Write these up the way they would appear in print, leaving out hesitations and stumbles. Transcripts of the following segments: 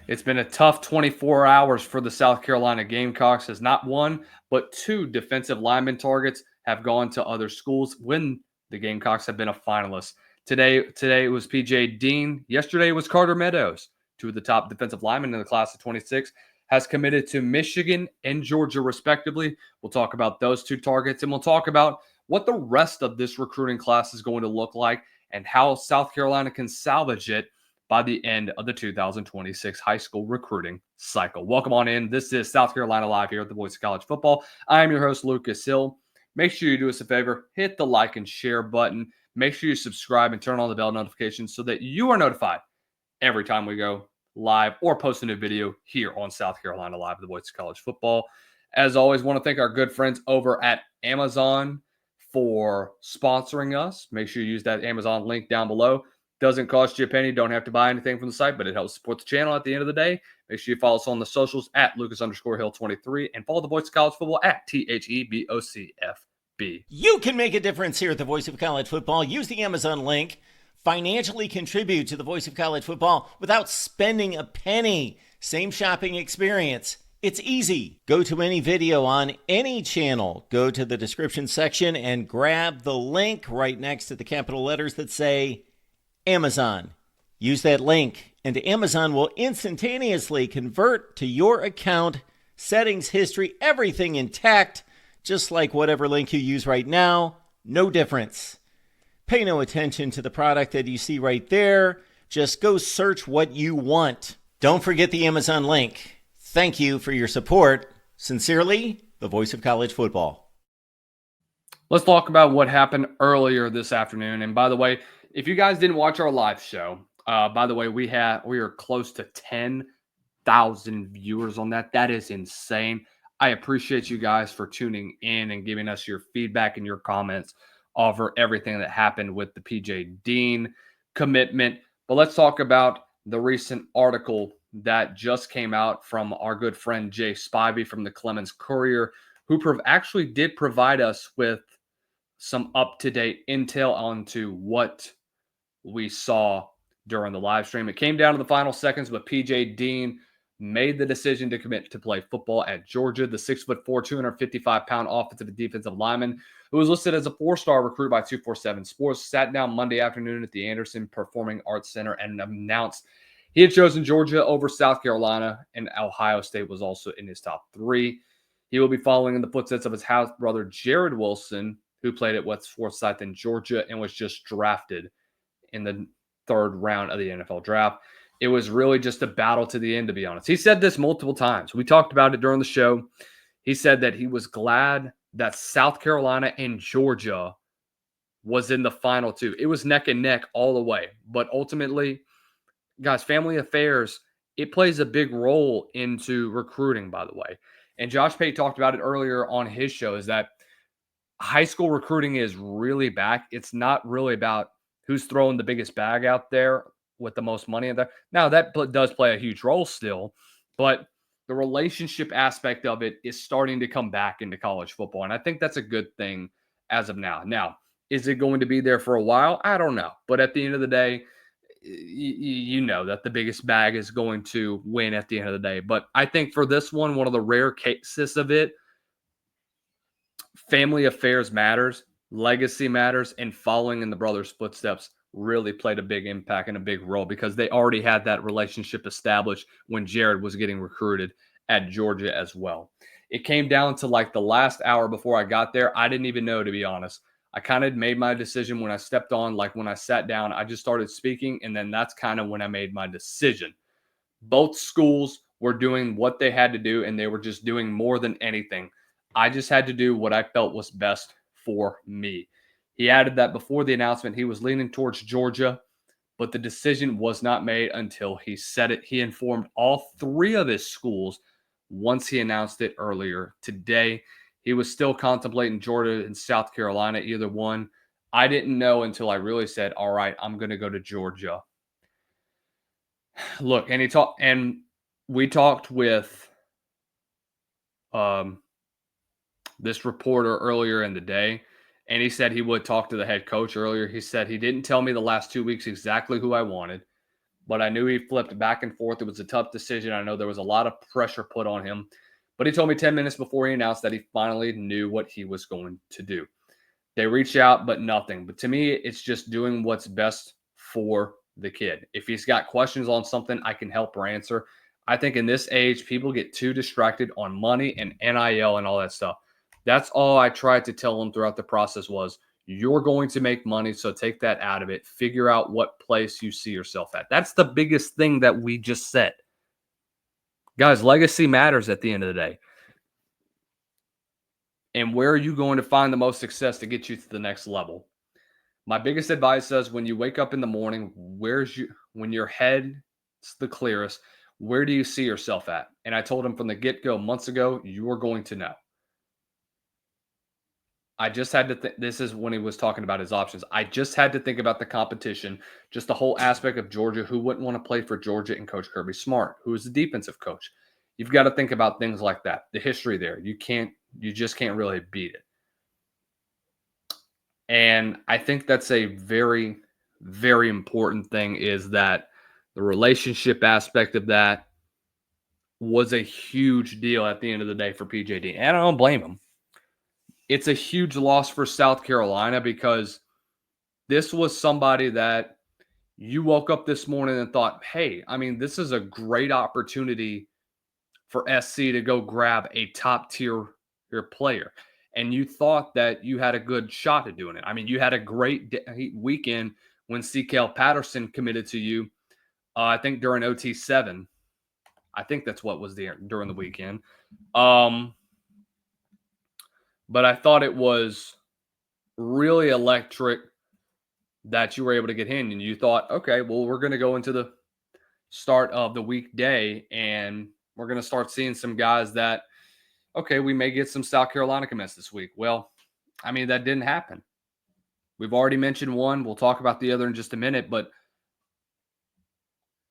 It's been a tough 24 hours for the South Carolina Gamecocks as not one, but two defensive lineman targets have gone to other schools when the Gamecocks have been a finalist. Today it was PJ Dean. Yesterday it was Carter Meadows. Two of the top defensive linemen in the class of 26 has committed to Michigan and Georgia respectively. We'll talk about those two targets and we'll talk about what the rest of this recruiting class is going to look like and how South Carolina can salvage it by the end of the 2026 high school recruiting cycle. Welcome on in. This is South Carolina Live here at the Voice of College Football. I am your host, Lucas Hill. Make sure you do us a favor, hit the like and share button. Make sure you subscribe and turn on the bell notifications so that you are notified every time we go live or post a new video here on South Carolina Live, the Voice of College Football. As always, want to thank our good friends over at Amazon for sponsoring us. Make sure you use that Amazon link down below. Doesn't cost you a penny. Don't have to buy anything from the site, but it helps support the channel at the end of the day. Make sure you follow us on the socials at Lucas_Hill23 and follow the Voice of College Football at THEBOCFB. You can make a difference here at the Voice of College Football. Use the Amazon link. Financially contribute to the Voice of College Football without spending a penny. Same shopping experience. It's easy. Go to any video on any channel. Go to the description section and grab the link right next to the capital letters that say Amazon. Use that link and Amazon will instantaneously convert to your account, settings, history, everything intact, just like whatever link you use right now. No difference. Pay no attention to the product that you see right there. Just go search what you want. Don't forget the Amazon link. Thank you for your support. Sincerely, the Voice of College Football. Let's talk about what happened earlier this afternoon. And by the way, if you guys didn't watch our live show, by the way, we are close to 10,000 viewers on that. That is insane. I appreciate you guys for tuning in and giving us your feedback and your comments over everything that happened with the PJ Dean commitment. But let's talk about the recent article that just came out from our good friend Jay Spivey from the Clemens Courier, who actually did provide us with some up-to-date intel onto what we saw during the live stream. It came down to the final seconds, but PJ Dean made the decision to commit to play football at Georgia. The 6'4", 255-pound offensive and defensive lineman, who was listed as a 4-star recruit by 247 Sports, sat down Monday afternoon at the Anderson Performing Arts Center and announced he had chosen Georgia over South Carolina, and Ohio State was also in his top 3. He will be following in the footsteps of his half brother Jared Wilson, who played at West Forsyth in Georgia and was just drafted in the 3rd round of the NFL draft. It was really just a battle to the end, to be honest. He said this multiple times. We talked about it during the show. He said that he was glad that South Carolina and Georgia was in the final 2. It was neck and neck all the way. But ultimately, guys, family affairs, it plays a big role into recruiting, by the way. And Josh Pate talked about it earlier on his show, is that high school recruiting is really back. It's not really about who's throwing the biggest bag out there with the most money in there. Now, that does play a huge role still, but the relationship aspect of it is starting to come back into college football, and I think that's a good thing as of now. Now, is it going to be there for a while? I don't know, but at the end of the day, you know that the biggest bag is going to win at the end of the day. But I think for this one of the rare cases of it, family affairs matters, legacy matters, and following in the brothers' footsteps really played a big impact and a big role because they already had that relationship established when Jared was getting recruited at Georgia as well. It came down to like the last hour before I got there. I didn't even know, to be honest. I kind of made my decision when I stepped on, like when I sat down, I just started speaking, and then that's kind of when I made my decision. Both schools were doing what they had to do, and they were just doing more than anything. I just had to do what I felt was best for me. He added that before the announcement, he was leaning towards Georgia, but the decision was not made until he said it. He informed all 3 of his schools once he announced it earlier today. He was still contemplating Georgia and South Carolina, either one. I didn't know until I really said, all right, I'm going to go to Georgia. Look, and we talked with this reporter earlier in the day, and he said he would talk to the head coach earlier. He said he didn't tell me the last 2 weeks exactly who I wanted. but I knew he flipped back and forth. It was a tough decision. I know there was a lot of pressure put on him, but he told me 10 minutes before he announced that he finally knew what he was going to do. They reach out, but nothing. But to me, it's just doing what's best for the kid. If he's got questions on something, I can help or answer. I think in this age, people get too distracted on money and NIL and all that stuff. That's all I tried to tell him throughout the process was you're going to make money, so take that out of it. Figure out what place you see yourself at. That's the biggest thing that we just said. Guys, legacy matters at the end of the day. And where are you going to find the most success to get you to the next level? My biggest advice is when you wake up in the morning, when your head's the clearest, where do you see yourself at? And I told him from the get-go months ago, you are going to know. I just had to think. This is when he was talking about his options. I just had to think about the competition, just the whole aspect of Georgia. Who wouldn't want to play for Georgia and Coach Kirby Smart, who is the defensive coach? You've got to think about things like that. The history there. You just can't really beat it. And I think that's a very, very important thing is that the relationship aspect of that was a huge deal at the end of the day for PJD. And I don't blame him. It's a huge loss for South Carolina because this was somebody that you woke up this morning and thought, hey, I mean, this is a great opportunity for SC to go grab a top tier player. And you thought that you had a good shot at doing it. I mean, you had a great weekend when CKL Patterson committed to you, I think during OT7. I think that's what was there during the weekend. But I thought it was really electric that you were able to get in. And you thought, okay, well, we're going to go into the start of the weekday and we're going to start seeing some guys that, okay, we may get some South Carolina commits this week. Well, I mean, that didn't happen. We've already mentioned one. We'll talk about the other in just a minute. But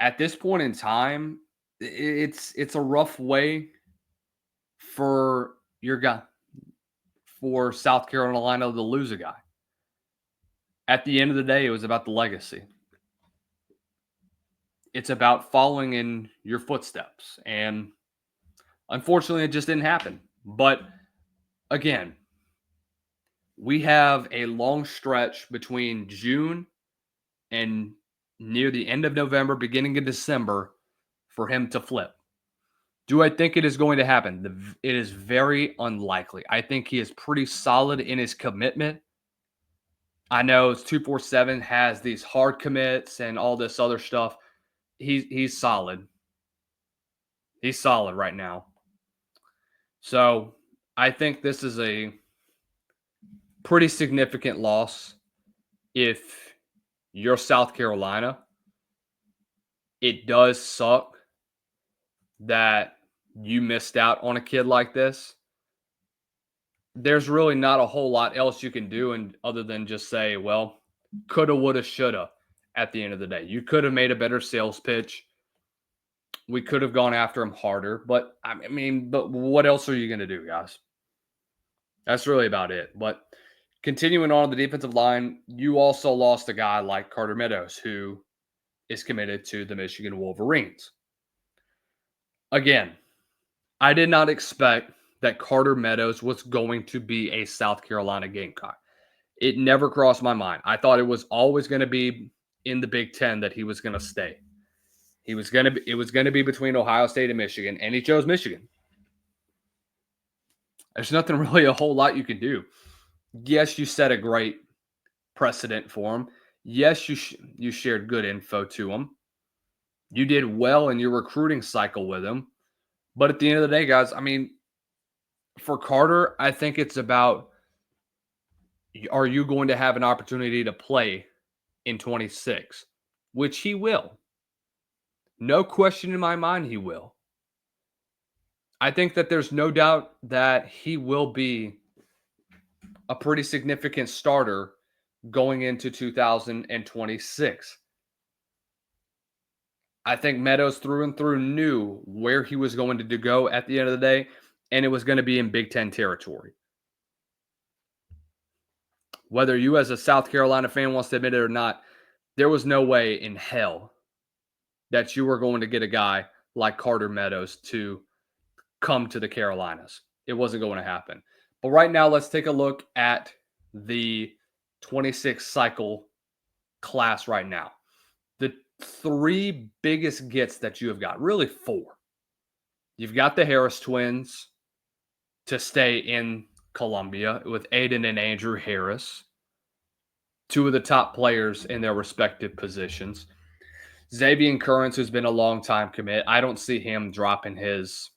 at this point in time, it's a rough way for your guy, for South Carolina to lose a guy. At the end of the day, it was about the legacy. It's about following in your footsteps. And unfortunately, it just didn't happen. But again, we have a long stretch between June and near the end of November, beginning of December, for him to flip. Do I think it is going to happen? It is very unlikely. I think he is pretty solid in his commitment. I know 247 has these hard commits and all this other stuff. He's solid. He's solid right now. So I think this is a pretty significant loss if you're South Carolina. It does suck that you missed out on a kid like this. There's really not a whole lot else you can do and other than just say, well, coulda, woulda, shoulda at the end of the day. You could have made a better sales pitch. We could have gone after him harder, but but what else are you going to do, guys? That's really about it. But continuing on the defensive line, you also lost a guy like Carter Meadows, who is committed to the Michigan Wolverines. Again, I did not expect that Carter Meadows was going to be a South Carolina Gamecock. It never crossed my mind. I thought it was always going to be in the Big Ten that he was going to stay. It was going to be between Ohio State and Michigan, and he chose Michigan. There's nothing really a whole lot you can do. Yes, you set a great precedent for him. Yes, you shared good info to him. You did well in your recruiting cycle with him. But at the end of the day, guys, I mean, for Carter, I think it's about, are you going to have an opportunity to play in 26? Which he will. No question in my mind he will. I think that there's no doubt that he will be a pretty significant starter going into 2026. I think Meadows through and through knew where he was going to go at the end of the day, and it was going to be in Big Ten territory. Whether you as a South Carolina fan wants to admit it or not, there was no way in hell that you were going to get a guy like Carter Meadows to come to the Carolinas. It wasn't going to happen. But right now, let's take a look at the 26 cycle class right now. The three biggest gets that you have got, really four. You've got the Harris twins to stay in Columbia with Aiden and Andrew Harris, two of the top players in their respective positions. Xavier Currents, who's been a long time commit, I don't see him dropping his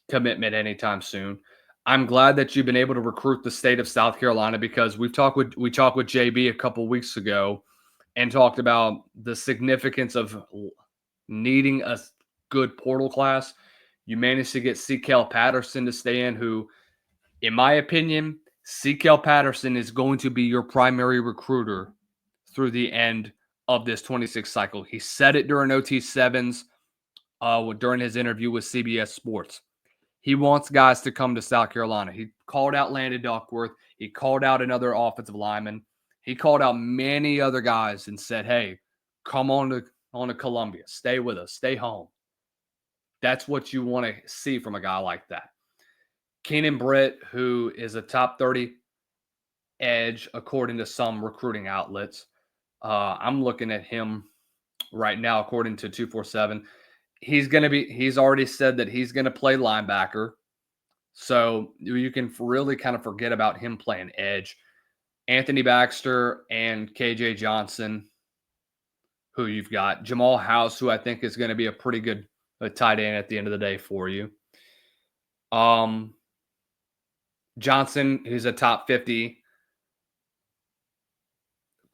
commitment anytime soon. I'm glad that you've been able to recruit the state of South Carolina because we talked with JB a couple weeks ago and talked about the significance of needing a good portal class. You managed to get C.Kel Patterson to stay in, who, in my opinion, C.Kel Patterson is going to be your primary recruiter through the end of this 26 cycle. He said it during OT7s during his interview with CBS Sports. He wants guys to come to South Carolina. He called out Landon Duckworth. He called out another offensive lineman. He called out many other guys and said, hey, come on to Columbia. Stay with us. Stay home. That's what you want to see from a guy like that. Keenan Britt, who is a top 30 edge, according to some recruiting outlets. I'm looking at him right now, according to 247. He's already said that he's going to play linebacker. So you can really kind of forget about him playing edge. Anthony Baxter and KJ Johnson, who you've got. Jamal House, who I think is going to be a pretty good tight end at the end of the day for you. Johnson, who's a top 50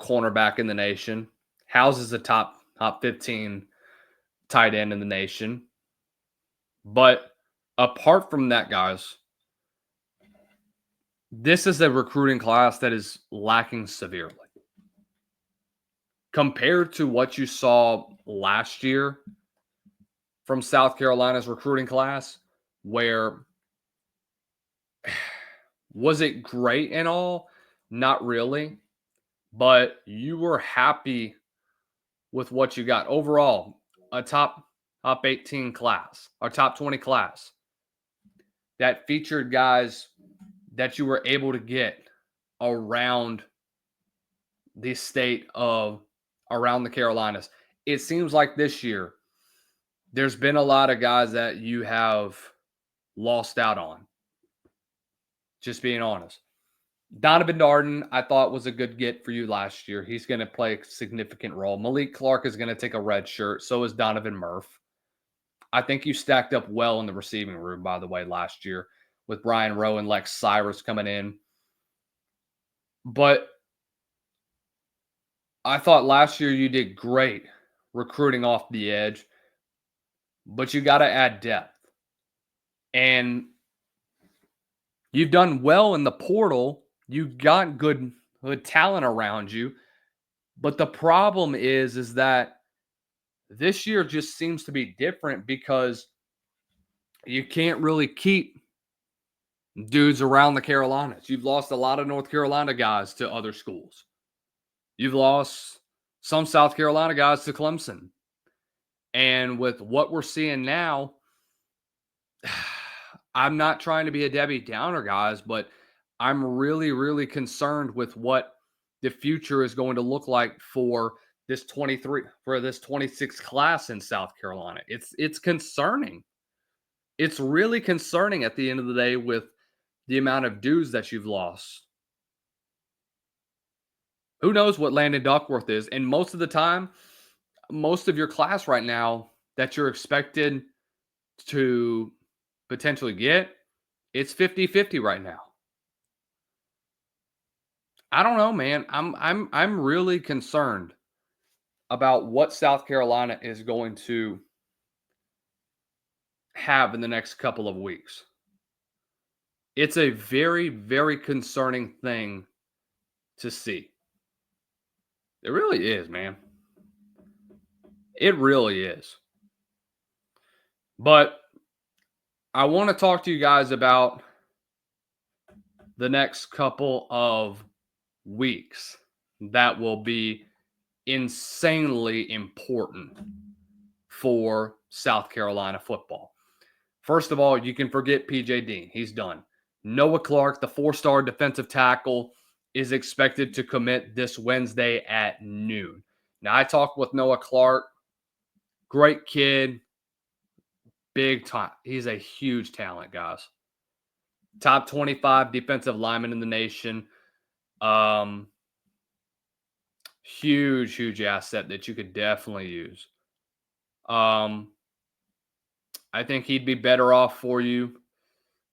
cornerback in the nation. House is a top 15 tight end in the nation. But apart from that, guys, this is a recruiting class that is lacking severely. Compared to what you saw last year from South Carolina's recruiting class, where was it great and all? Not really. But you were happy with what you got. Overall, a top 18 class, or top 20 class that featured guys that you were able to get around the state of around the Carolinas. It seems like this year there's been a lot of guys that you have lost out on. Just being honest. Donovan Darden, I thought, was a good get for you last year. He's going to play a significant role. Malik Clark is going to take a red shirt. So is Donovan Murph. I think you stacked up well in the receiving room, by the way, last year with Brian Rowe and Lex Cyrus coming in. But I thought last year you did great recruiting off the edge, but you got to add depth. And you've done well in the portal. You've got good talent around you. But the problem is that this year just seems to be different because you can't really keep dudes around the Carolinas. You've lost a lot of North Carolina guys to other schools. You've lost some South Carolina guys to Clemson. And with what we're seeing now, I'm not trying to be a Debbie Downer, guys, but I'm really, really concerned with what the future is going to look like for this 26 class in South Carolina. It's concerning. It's really concerning at the end of the day with the amount of dudes that you've lost. Who knows what Landon Duckworth is? And most of the time, most of your class right now that you're expected to potentially get, it's 50-50 right now. I don't know, man. I'm really concerned about what South Carolina is going to have in the next couple of weeks. It's a very, very concerning thing to see. It really is, man. It really is. But I want to talk to you guys about the next couple of weeks that will be insanely important for South Carolina football. First of all, you can forget P.J. Dean. He's done. Noah Clark, the 4-star defensive tackle, is expected to commit this Wednesday at noon. Now, I talked with Noah Clark. Great kid. Big time. He's a huge talent, guys. Top 25 defensive lineman in the nation. Huge asset that you could definitely use. I think he'd be better off for you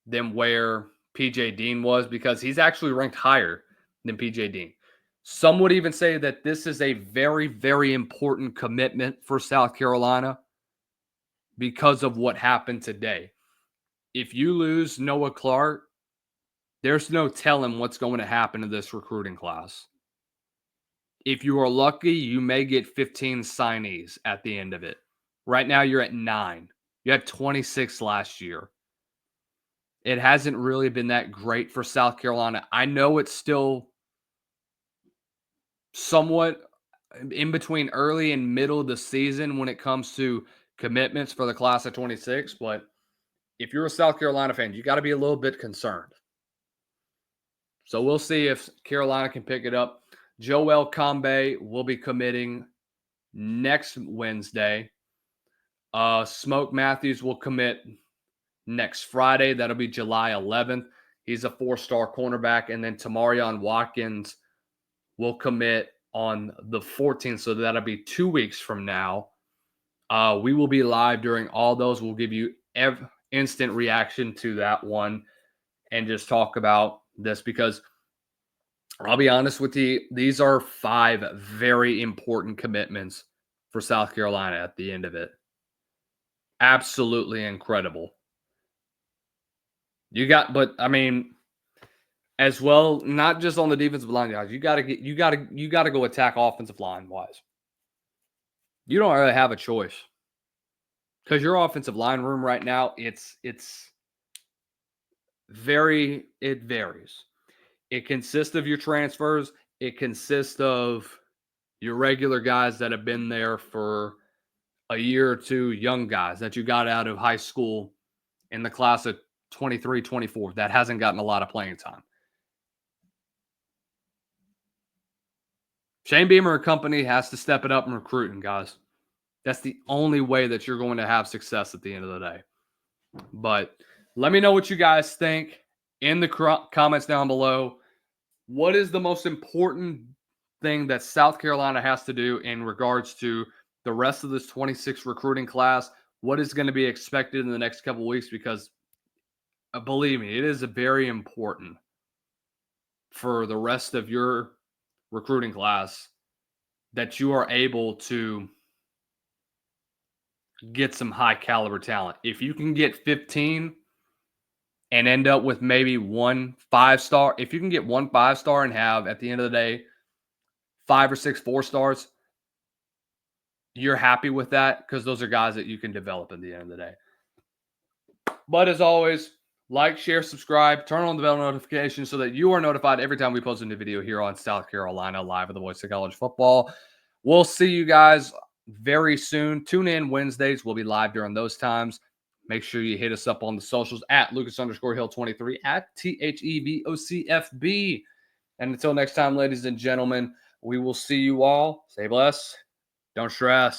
than where P.J. Dean was, because he's actually ranked higher than P.J. Dean. Some would even say that this is a very, very important commitment for South Carolina because of what happened today. If you lose Noah Clark, there's no telling what's going to happen to this recruiting class. If you are lucky, you may get 15 signees at the end of it. Right now, you're at 9. You had 26 last year. It hasn't really been that great for South Carolina. I know it's still somewhat in between early and middle of the season when it comes to commitments for the class of 26, but if you're a South Carolina fan, you got to be a little bit concerned. So we'll see if Carolina can pick it up. Joel Combe will be committing next Wednesday. Smoke Matthews will commit next Friday. That'll be July 11th. He's a 4-star cornerback. And then Tamarion Watkins will commit on the 14th. So that'll be 2 weeks from now. We will be live during all those. We'll give you instant reaction to that one and just talk about this, because I'll be honest with you, these are 5 very important commitments for South Carolina at the end of it. Absolutely incredible. But I mean, as well, not just on the defensive line, guys. You gotta go attack offensive line wise. You don't really have a choice, because your offensive line room right now, it varies. It consists of your transfers. It consists of your regular guys that have been there for a year or two, young guys that you got out of high school in the class of 23, 24 that hasn't gotten a lot of playing time. Shane Beamer and company has to step it up in recruiting, guys. That's the only way that you're going to have success at the end of the day. But let me know what you guys think in the comments down below. What is the most important thing that South Carolina has to do in regards to the rest of this 26 recruiting class? What is going to be expected in the next couple of weeks? Because believe me, it is very important for the rest of your recruiting class that you are able to get some high caliber talent. If you can get 15 and end up with maybe 1 5-star, if you can get 1 5-star and have at the end of the day 5 or 6 4-stars, you're happy with that, because those are guys that you can develop at the end of the day. But as always, like, share, subscribe, turn on the bell notifications so that you are notified every time we post a new video here on South Carolina Live, with the voice of college football. We'll see you guys very soon. Tune in Wednesdays. We'll be live during those times. Make sure you hit us up on the socials at Lucas_Hill23, at THEVOCFB. And until next time, ladies and gentlemen, we will see you all. Stay blessed. Don't stress.